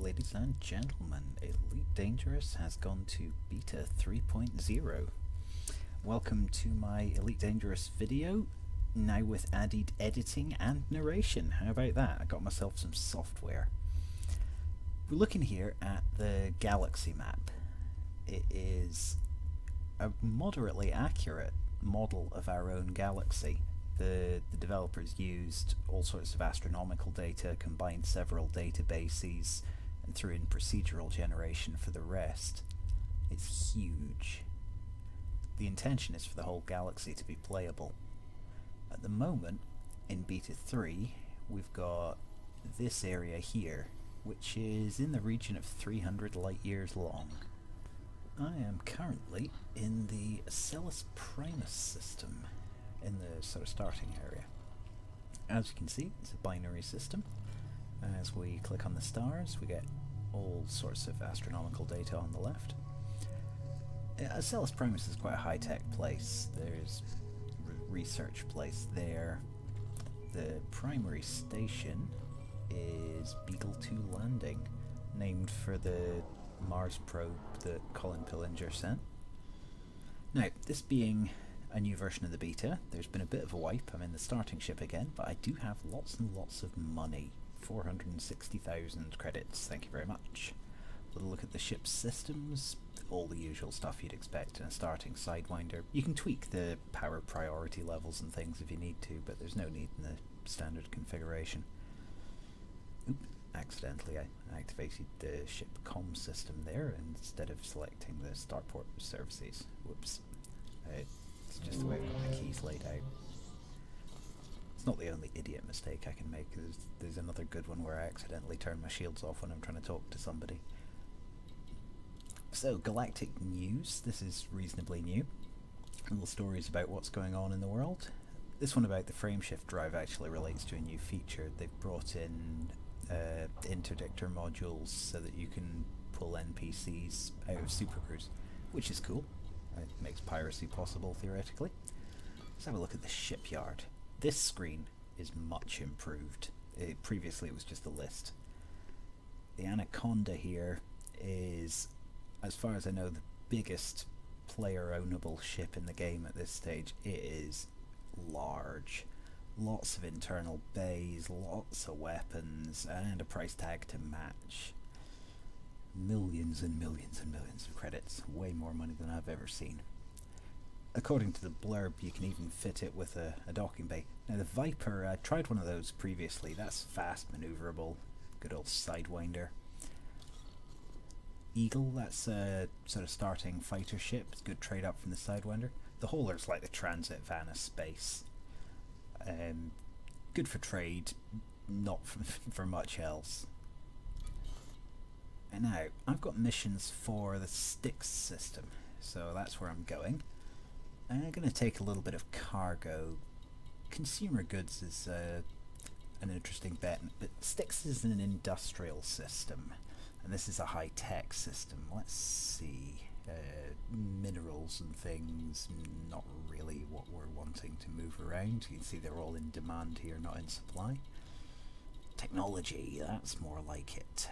ladies and gentlemen, Elite Dangerous has gone to Beta 3.0. Welcome to my Elite Dangerous video, now with added editing and narration. How about that? I got myself some software. We're looking here at the galaxy map. It is a moderately accurate model of our own galaxy. The developers used all sorts of astronomical data, combined several databases, and threw in procedural generation for the rest. It's huge. The intention is for the whole galaxy to be playable. At the moment, in Beta 3, we've got this area here, which is in the region of 300 light years long. I am currently in the Acellus Primus system, in the sort of starting area. As you can see, it's a binary system. As we click on the stars, we get all sorts of astronomical data on the left. Acellus Primus is quite a high-tech place. There's a research place there. The primary station is Beagle 2 Landing, named for the Mars probe that Colin Pillinger sent. Now, this being a new version of the beta, there's been a bit of a wipe. I'm in the starting ship again, but I do have lots and lots of money. 460,000 credits, thank you very much. A little look at the ship's systems, all the usual stuff you'd expect in a starting Sidewinder. You can tweak the power priority levels and things if you need to, but there's no need in the standard configuration. Oop, accidentally I activated the ship comm system there instead of selecting the starport services. Whoops. It's just the way I've got my keys laid out. It's not the only idiot mistake I can make. There's another good one where I accidentally turn my shields off when I'm trying to talk to somebody. So, Galactic News. This is reasonably new. Little stories about what's going on in the world. This one about the frameshift drive actually relates to a new feature. They've brought in interdictor modules so that you can pull NPCs out of supercruise, which is cool. It makes piracy possible, theoretically. Let's have a look at the shipyard. This screen is much improved. Previously it was just a list. The Anaconda here is, as far as I know, the biggest player-ownable ship in the game at this stage. It is large. Lots of internal bays, lots of weapons, and a price tag to match. Millions and millions and millions of credits. Way more money than I've ever seen. According to the blurb, you can even fit it with a docking bay. Now the Viper, I tried one of those previously. That's fast maneuverable. Good old Sidewinder. Eagle, that's a sort of starting fighter ship. It's a good trade up from the Sidewinder. The Hauler's like the transit van of space. Good for trade, not for much else. And now, I've got missions for the Styx system, so that's where I'm going. I'm going to take a little bit of cargo. Consumer goods is an interesting bet, but Styx is an industrial system, and this is a high-tech system. Let's see. Minerals and things, not really what we're wanting to move around. You can see they're all in demand here, not in supply. Technology, that's more like it.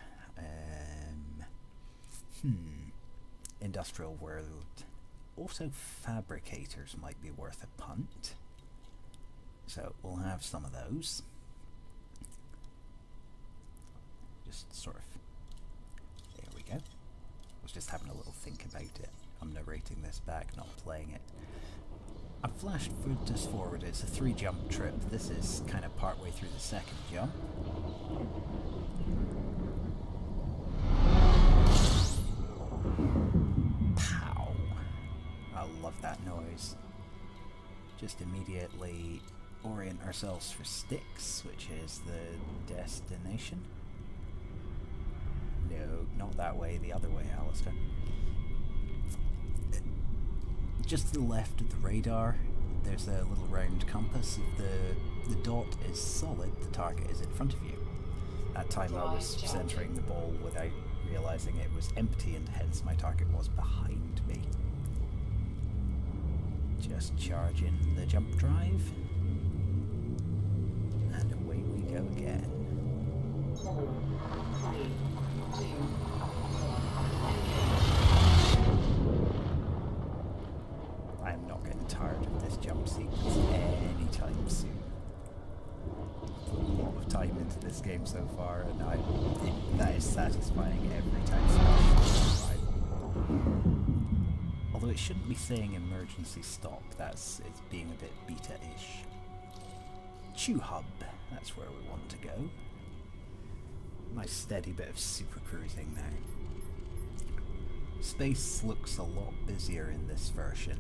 Industrial world. Auto fabricators might be worth a punt. So we'll have some of those. Just sort of. There we go. I was just having a little think about it. I'm narrating this back, not playing it. I flashed this forward. It's a 3-jump trip. This is kind of partway through the second jump. Pow! I love that noise. Just immediately orient ourselves for Styx, which is the destination. No, not that way, the other way, Alistair. Just to the left of the radar, there's a little round compass. If the dot is solid, the target is in front of you. That time I was centering the ball without realizing it was empty, and hence my target was behind me. Just charge in the jump drive, and away we go again. 4, 3, 2, game so far, and that is satisfying every time Smash arrival. Although it shouldn't be saying emergency stop, it's being a bit beta-ish. Chew Hub, that's where we want to go. Nice steady bit of super cruising now. Space looks a lot busier in this version.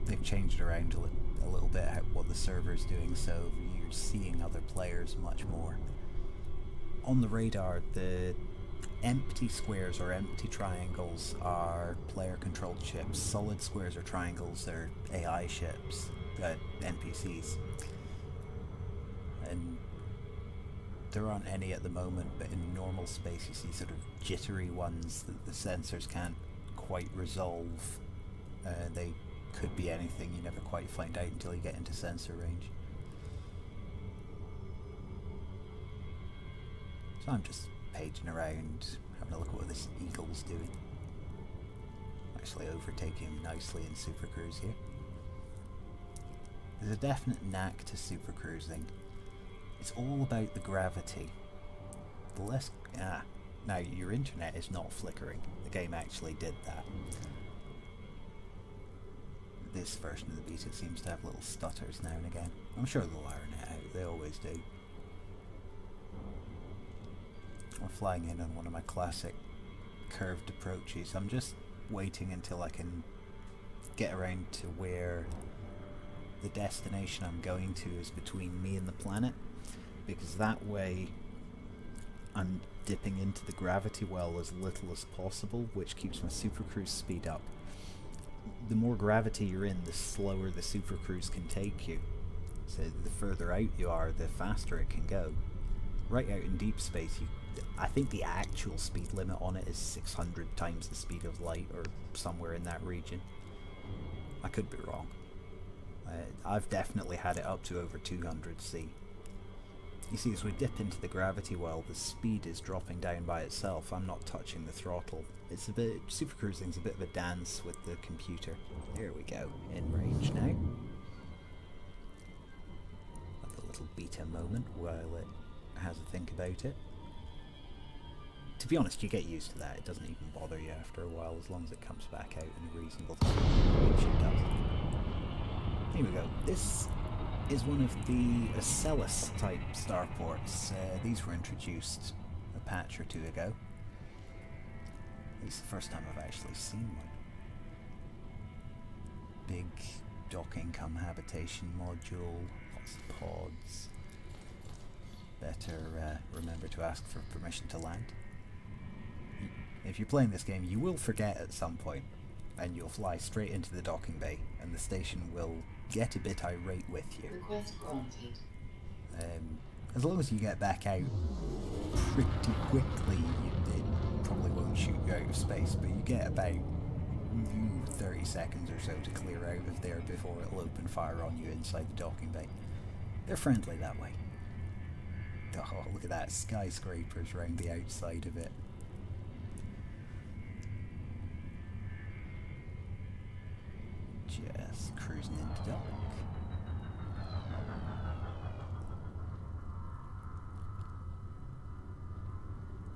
They've changed around a little bit what the server's doing, so you're seeing other players much more. On the radar, the empty squares or empty triangles are player-controlled ships. Solid squares or triangles are AI ships, NPCs. And there aren't any at the moment, but in normal space you see sort of jittery ones that the sensors can't quite resolve. They could be anything, you never quite find out until you get into sensor range. So I'm just paging around, having a look at what this Eagle's doing. Actually overtaking him nicely in Super Cruise here. There's a definite knack to Super Cruising. It's all about the gravity. The less... now your internet is not flickering. The game actually did that. This version of the beta seems to have little stutters now and again. I'm sure they'll iron it out, they always do. We're flying in on one of my classic curved approaches. I'm just waiting until I can get around to where the destination I'm going to is between me and the planet, because that way I'm dipping into the gravity well as little as possible, which keeps my super cruise speed up. The more gravity you're in, the slower the super cruise can take you. So the further out you are, the faster it can go. Right out in deep space, I think the actual speed limit on it is 600 times the speed of light, or somewhere in that region. I could be wrong. I've definitely had it up to over 200C. You see, as we dip into the gravity well, the speed is dropping down by itself. I'm not touching the throttle. It's a bit... Super cruising's a bit of a dance with the computer. There we go, in range now. Have a little beta moment while it has a think about it. To be honest, you get used to that. It doesn't even bother you after a while, as long as it comes back out in a reasonable time, which it does. Here we go. This is one of the Acellus type starports. These were introduced a patch or two ago. It's the first time I've actually seen one. Big docking cum habitation module, lots of pods. Better remember to ask for permission to land. If you're playing this game, you will forget at some point, and you'll fly straight into the docking bay, and the station will get a bit irate with you. Request granted. As long as you get back out pretty quickly, it probably won't shoot you out of space, but you get about 30 seconds or so to clear out of there before it'll open fire on you inside the docking bay. They're friendly that way. Oh, look at that, skyscrapers around the outside of it. Just cruising into dock.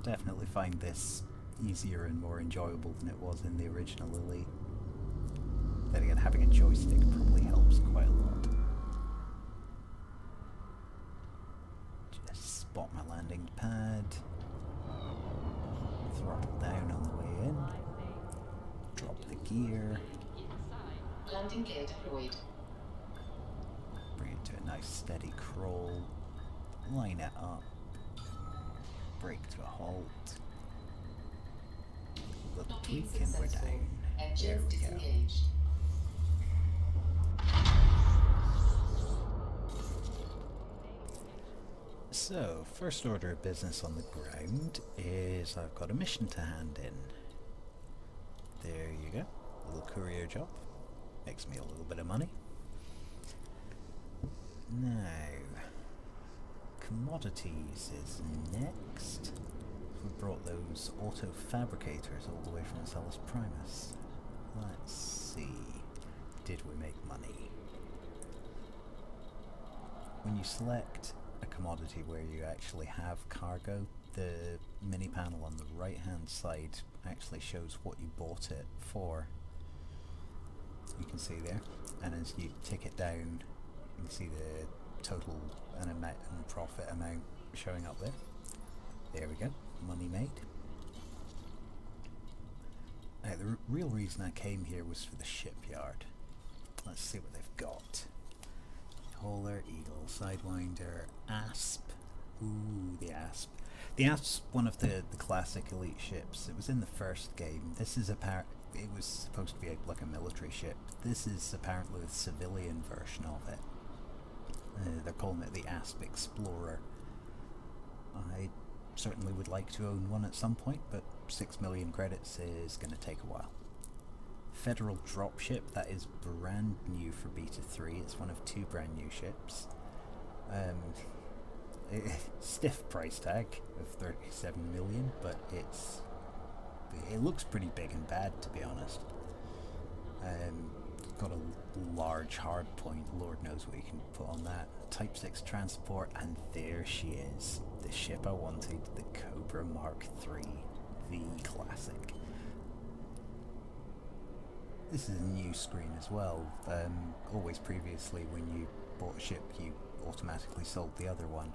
Definitely find this easier and more enjoyable than it was in the original Elite. Then again, having a joystick probably helps quite a lot. Just spot my landing pad. Throttle down on the way in. Drop the gear. Landing gear deployed. Bring it to a nice steady crawl. Line it up. Brake to a halt. Little tweak and we're down. There Engines we go. disengaged. So, first order of business on the ground is I've got a mission to hand in. There you go. A little courier job. Makes me a little bit of money. Now, commodities is next. We brought those auto fabricators all the way from Acellus Primus. Let's see. Did we make money? When you select a commodity where you actually have cargo. The mini panel on the right hand side actually shows what you bought it for. You can see there, and as you tick it down, you can see the total and profit amount showing up there. There we go, money made. Now the real reason I came here was for the shipyard. Let's see what they've got. Hauler, Eagle, Sidewinder, Asp. Ooh, the Asp. The Asp's one of the classic elite ships. It was in the first game. This is it was supposed to be like a military ship. This is apparently the civilian version of it. They're calling it the Asp Explorer. I certainly would like to own one at some point, but 6 million credits is going to take a while. Federal dropship, that is brand new for Beta 3. It's one of 2 brand new ships. Stiff price tag of 37 million, but it looks pretty big and bad, to be honest. Got a large hard point, Lord knows what you can put on that. Type 6 transport, and there she is, the ship I wanted, the Cobra Mark III, the classic. This is a new screen as well. Always previously when you bought a ship you automatically sold the other one.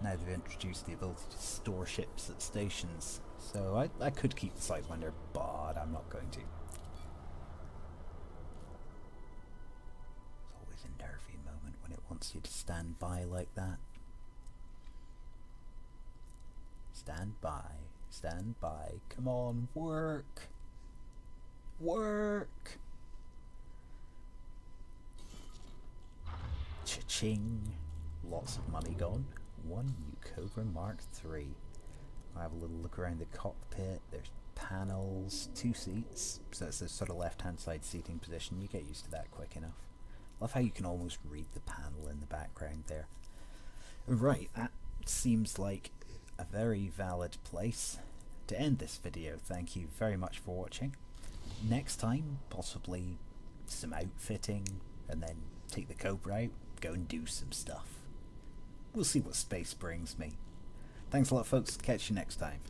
Now they've introduced the ability to store ships at stations, so I could keep the Sidewinder, but I'm not going to. It's always a nervy moment when it wants you to stand by like that. Stand by, come on, work! Work! Cha-ching! Lots of money gone. One new Cobra Mark III. I have a little look around the cockpit. There's panels, 2 seats, so it's the sort of left-hand side seating position. You get used to that quick enough. Love how you can almost read the panel in the background there. Right, that seems like a very valid place to end this video. Thank you very much for watching. Next time, possibly some outfitting, and then take the Cobra out, go and do some stuff. We'll see what space brings me. Thanks a lot, folks. Catch you next time.